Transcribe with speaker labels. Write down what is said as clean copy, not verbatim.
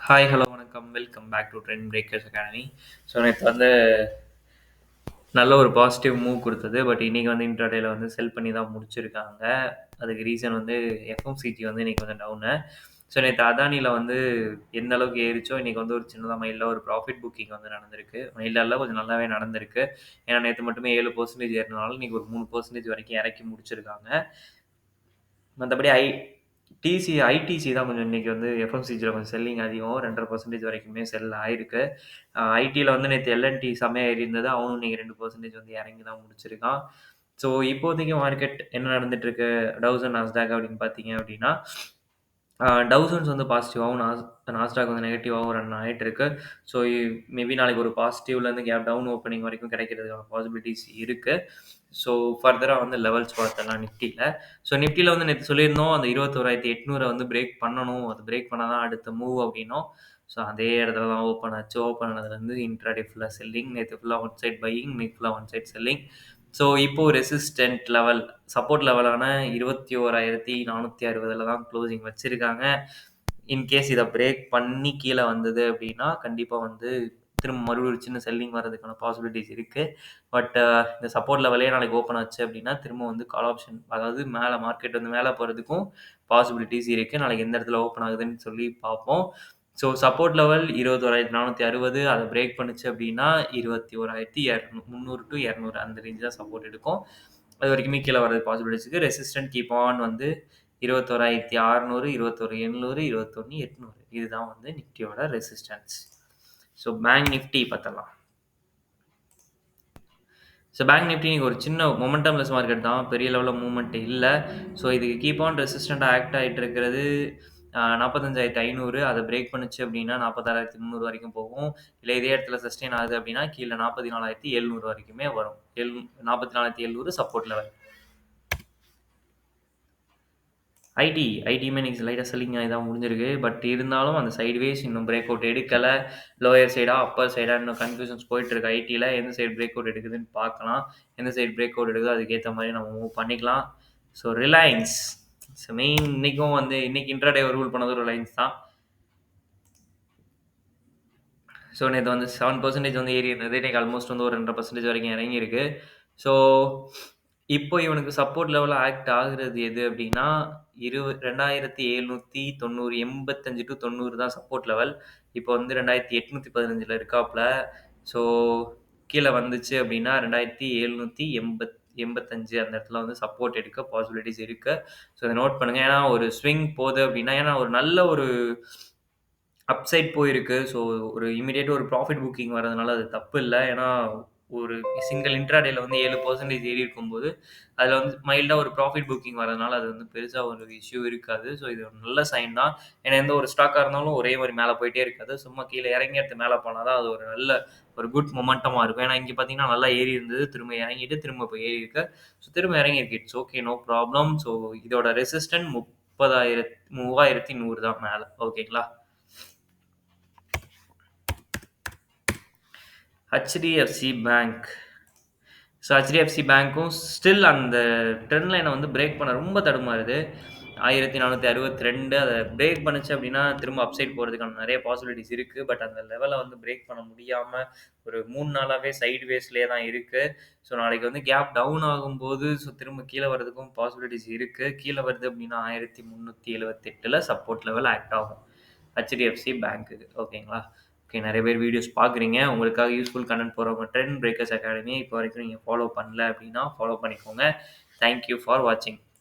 Speaker 1: Hi, hello, வணக்கம். Welcome back to Trend Breakers Academy. So நேற்று வந்து நல்ல ஒரு பாசிட்டிவ் மூவ் கொடுத்தது. பட் இன்றைக்கி வந்து இன்ட்ராடேல வந்து செல் பண்ணி தான் முடிச்சிருக்காங்க. அதுக்கு ரீசன் வந்து எஃப்எம்சிஜி வந்து இன்றைக்கி வந்து டவுனு. ஸோ நேற்று அதானியில் வந்து எந்த அளவுக்கு ஏறிச்சோ இன்றைக்கி வந்து ஒரு சின்னதாக மைல்டாக ஒரு ப்ராஃபிட் புக்கிங் வந்து நடந்திருக்கு. மைல்டாக கொஞ்சம் நல்லாவே நடந்திருக்கு. ஏன்னா நேற்று மட்டுமே 7% ஏறினாலும் இன்றைக்கி ஒரு 3% வரைக்கும் இறக்கி முடிச்சிருக்காங்க. மற்றபடி ஐடிசி தான் கொஞ்சம் இன்றைக்கி வந்து எஃப்எம்சிஜியில் கொஞ்சம் செல்லிங் அதிகம். 2.5% வரைக்குமே செல் ஆயிருக்கு. ஐடியில் வந்து நேற்று எல்என்டி செம்மையா ஏறி இருந்தது. அவனும் இன்னைக்கு 2% வந்து இறங்கி தான் முடிச்சிருக்கான். ஸோ இப்போதைக்கு மார்க்கெட் என்ன நடந்துட்டு இருக்கு? டவ்ஸ் அண்ட் நாஸ்டாக் அப்படின்னு பார்த்தீங்க அப்படின்னா, டவ்சன்ஸ் வந்து பாசிட்டிவாகவும் நாஸ்டாக் வந்து நெகட்டிவாகவும் ரன் ஆயிட்டு இருக்கு. ஸோ மேபி நாளைக்கு ஒரு பாசிட்டிவ்லேருந்து கேப் டவுன் ஓப்பனிங் வரைக்கும் கிடைக்கிறதுக்கான பாசிபிலிட்டிஸ் இருக்கு. ஸோ ஃபர்தராக வந்து லெவல்ஸ் பார்த்தலாம் நிஃப்டியில். ஸோ நிஃப்டியில் வந்து நேற்று சொல்லியிருந்தோம் அந்த 21,800 வந்து பிரேக் பண்ணணும். அது பிரேக் பண்ணால் தான் அடுத்த மூவ் அப்படின்னோம். ஸோ அதே இடத்துல தான் ஓப்பன் ஆச்சு. ஓப்பன் ஆனதுலேருந்து இன்ட்ராடே ஃபுல்லாக செல்லிங். நேற்று ஃபுல்லாக ஒன் சைட் பையிங், இன்னைக்கு ஃபுல்லாக ஒன் சைட் செல்லிங். ஸோ இப்போ ரெசிஸ்டன்ட் லெவல், சப்போர்ட் லெவலான 21,460 தான் க்ளோசிங் வச்சிருக்காங்க. இன்கேஸ் இதை பிரேக் பண்ணி கீழே வந்தது அப்படின்னா கண்டிப்பாக வந்து திரும்ப மறுபடியும் ஒரு சின்ன செல்லிங் வரதுக்கான பாசிபிலிட்டிஸ் இருக்குது. பட் இந்த சப்போர்ட் லெவலே நாளைக்கு ஓப்பன் ஆச்சு அப்படின்னா திரும்ப வந்து கால் ஆப்ஷன், அதாவது மேலே மார்க்கெட் வந்து மேலே போகிறதுக்கும் பாசிபிலிட்டிஸ் இருக்குது. நாளைக்கு எந்த இடத்துல ஓப்பன் ஆகுதுன்னு சொல்லி பார்ப்போம். ஸோ சப்போர்ட் லெவல் 21,460, அதை பிரேக் பண்ணுச்சு அப்படின்னா 21,300 டு 200 அந்த ரேஞ்ச் தான் சப்போர்ட் எடுக்கும். அது வரைக்குமே கீழே வரது பாசிபிலிட்டிஸ் இருக்குது. ரெசிஸ்டன்ட் கீப் ஆன் வந்து 21,600, 21,700, 21,800 இதுதான் வந்து நிஃப்டியோட ரெசிஸ்டன்ஸ். ஸோ பேங்க் நிஃப்டி பார்த்தலாம். ஸோ பேங்க் நிஃப்டி இன்னைக்கு ஒரு சின்ன மொமெண்டம்லெஸ் மார்க்கெட் தான். பெரிய லெவலில் மூவ்மெண்ட் இல்லை. ஸோ இதுக்கு கீப் ஆன் ரெசிஸ்டண்ட்டாக ஆக்ட் ஆகிட்டு இருக்கிறது 45,500. அதை பிரேக் பண்ணுச்சு அப்படின்னா 46,300 வரைக்கும் போகும். இல்லை இதே இடத்துல சஸ்டெயின் ஆகுது அப்படின்னா கீழே 44,700 வரைக்குமே வரும். 44,700 சப்போர்ட் லெவல். ஐடியுமே இன்னைக்கு லைட்டாக செல்லிங் ஆகி தான் முடிஞ்சிருக்கு. பட் இருந்தாலும் அந்த சைட்வேஸ் இன்னும் பிரேக் அவுட் எடுக்கலை. லோயர் சைடா அப்பர் சைடா இன்னும் கன்ஃபியூஷன்ஸ் போயிட்டுருக்கு ஐடியில். எந்த சைடு பிரேக் அவுட் எடுக்குதுன்னு பார்க்கலாம். எந்த சைடு பிரேக் அவுட் எடுக்குதோ அதுக்கேற்ற மாதிரி நம்ம மூவ் பண்ணிக்கலாம். ஸோ ரிலையன்ஸ் மெயின் இன்றைக்கும் வந்து இன்றைக்கி இன்ட்ராடே ரூல் பண்ணது ரிலையன்ஸ் தான். ஸோ நேற்று வந்து 7% வந்து ஏறி இருந்தது. இன்றைக்கி ஆல்மோஸ்ட் வந்து ஒரு 2% வரைக்கும் இறங்கியிருக்கு. ஸோ இப்போ இவனுக்கு சப்போர்ட் லெவலில் ஆக்ட் ஆகுறது எது அப்படின்னா 2,790, 85 டு 90 தான் சப்போர்ட் லெவல். இப்போ வந்து 2,815 இருக்காப்புல. ஸோ கீழே வந்துச்சு அப்படின்னா 2,785 அந்த இடத்துல வந்து சப்போர்ட் எடுக்க பாசிபிலிட்டிஸ் இருக்குது. ஸோ இதை நோட் பண்ணுங்கள். ஏன்னா ஒரு ஸ்விங் போகுது அப்படின்னா, ஏன்னா ஒரு நல்ல ஒரு அப்சைட் போயிருக்கு. ஸோ ஒரு இமிடியேட் ஒரு ப்ராஃபிட் புக்கிங் வரதுனால அது தப்பு இல்ல. ஏன்னா ஒரு சிங்கிள் இன்ட்ராடேல வந்து 7% ஏறி இருக்கும்போது, அதில வந்து மைல்டா ஒரு ப்ராஃபிட் புக்கிங் வரதுனால அது வந்து பெருசா ஒரு இஷ்யூ இருக்காது. ஸோ இது ஒரு நல்ல சைன் தான். ஏன்னா எந்த ஒரு ஸ்டாக்கா இருந்தாலும் ஒரே மாரி மேல போயிட்டே இருக்காது. சும்மா கீழ இறங்கி அடுத்து மேல போனா தான் அது ஒரு நல்ல ஒரு குட் மொமெண்டமா இருக்கும். ஏன்னா இங்க பார்த்தீங்கன்னா நல்லா ஏறி இருந்தது. திரும்ப இறங்கிட்டு திரும்ப இப்ப ஏறி இருக்கு. ஸோ திரும்ப இறங்கியிருக்கு. It's okay, no problem. So இதோட ரெசிஸ்டன்ட் 3,100 தான் மேல. ஓகேங்களா? HDFC bank. ஸோ ஹெச்டிஎஃப்சி பேங்க்கும் ஸ்டில் அந்த ட்ரெண்ட் லைனை வந்து பிரேக் பண்ண ரொம்ப தடுமாறுது. 1,462 அதை பிரேக் பண்ணுச்சு அப்படின்னா திரும்ப அப்சைட் போகிறதுக்கான நிறைய பாசிபிலிட்டிஸ் இருக்குது. பட் அந்த லெவலை வந்து பிரேக் பண்ண முடியாமல் ஒரு 3 நாளாகவே சைட் வேஸ்லேயே தான் இருக்குது. ஸோ நாளைக்கு வந்து கேப் டவுன் ஆகும்போது ஸோ திரும்ப கீழே வரதுக்கும் பாசிபிலிட்டிஸ் இருக்குது. கீழே வருது அப்படின்னா 1,378 சப்போர்ட் லெவல் ஆக்ட் ஆகும் ஹெச்டிஎஃப்சி பேங்க்குக்கு. ஓகேங்களா? ஓகே, நிறைய பேர் வீடியோஸ் பார்க்குறீங்க. உங்களுக்காக யூஸ்ஃபுல் கண்டென்ட் போடுறவங்க ட்ரெண்ட் பிரேக்கர்ஸ் அகாடமி இப்போ வரைக்கும் நீங்கள் ஃபாலோ பண்ணல அப்படின்னா ஃபாலோ பண்ணிக்கோங்க. தேங்க் யூ ஃபார் வாட்சிங்.